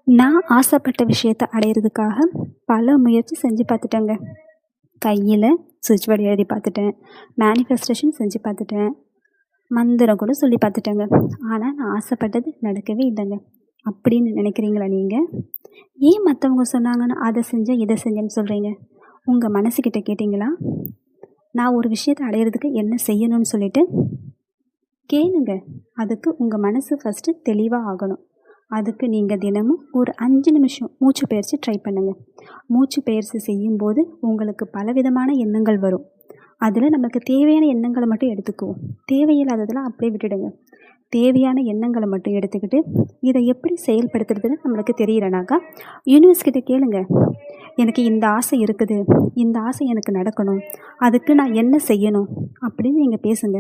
நான் ஆசைப்பட்ட விஷயத்த அடையிறதுக்காக பல முயற்சி செஞ்சு பார்த்துட்டேங்க. கையில் சுவிட்ச் போர்டு எழுதி பார்த்துட்டேன், மேனிஃபெஸ்டேஷன் செஞ்சு பார்த்துட்டேன், மந்திரம் கூட சொல்லி பார்த்துட்டேங்க. ஆனால் நான் ஆசைப்பட்டது நடக்கவே இல்லைங்க. அப்படின்னு நினைக்கிறீங்களா நீங்கள்? ஏன் மற்றவங்க சொன்னாங்கன்னு அதை செஞ்சேன் இதை செஞ்சேன்னு சொல்கிறீங்க? உங்கள் மனசுக்கிட்ட கேட்டிங்களா? நான் ஒரு விஷயத்தை அடையிறதுக்கு என்ன செய்யணும்னு சொல்லிட்டு கேளுங்க. அதுக்கு உங்கள் மனசு ஃபஸ்ட்டு தெளிவாக ஆகணும். அதுக்கு நீங்கள் தினமும் ஒரு 5 நிமிஷம் மூச்சு பயிற்சி ட்ரை பண்ணுங்கள். மூச்சு பயிற்சி செய்யும்போது உங்களுக்கு பலவிதமான எண்ணங்கள் வரும். அதில் நமக்கு தேவையான எண்ணங்களை மட்டும் எடுத்துக்குவோம். தேவையில்லாததெல்லாம் அப்படியே விட்டுடுங்க. தேவையான எண்ணங்களை மட்டும் எடுத்துக்கிட்டு இதை எப்படி செயல்படுத்துறதுன்னு நம்மளுக்கு தெரியலனாக்கா யூனிவர்ஸ் கிட்ட கேளுங்க. எனக்கு இந்த ஆசை இருக்குது, இந்த ஆசை எனக்கு நடக்கணும், அதுக்கு நான் என்ன செய்யணும் அப்படின்னு நீங்கள் பேசுங்க.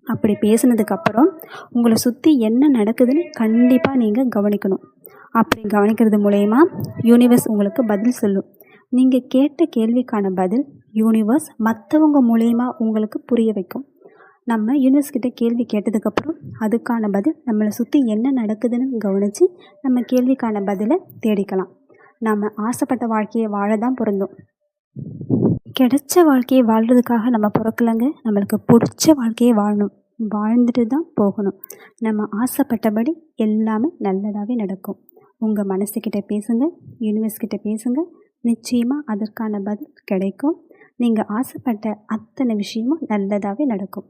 அப்படி பேசுனதுக்கப்புறம் உங்களை சுற்றி என்ன நடக்குதுன்னு கண்டிப்பாக நீங்கள் கவனிக்கணும். அப்படி கவனிக்கிறது மூலயமா யூனிவர்ஸ் உங்களுக்கு பதில் சொல்லும். நீங்கள் கேட்ட கேள்விக்கான பதில் யூனிவர்ஸ் மற்றவங்க மூலயமா உங்களுக்கு புரிய வைக்கும். நம்ம யூனிவர்ஸ் கிட்ட கேள்வி கேட்டதுக்கப்புறம் அதுக்கான பதில் நம்மளை சுற்றி என்ன நடக்குதுன்னு கவனித்து நம்ம கேள்விக்கான பதிலை தேடிக்கலாம். நம்ம ஆசைப்பட்ட வாழ்க்கையை வாழ தான் பிறந்தோம். கிடைச்ச வாழ்க்கையை வாழ்கிறதுக்காக நம்ம பிறக்கலைங்க. நம்மளுக்கு பிடிச்ச வாழ்க்கையை வாழணும், வாழ்ந்துட்டு தான் போகணும். நம்ம ஆசைப்பட்டபடி எல்லாமே நல்லதாகவே நடக்கும். உங்கள் மனசுக்கிட்ட பேசுங்க, யூனிவர்ஸ் கிட்ட பேசுங்க. நிச்சயமாக அதற்கான பதில் கிடைக்கும். நீங்கள் ஆசைப்பட்ட அத்தனை விஷயமும் நல்லதாகவே நடக்கும்.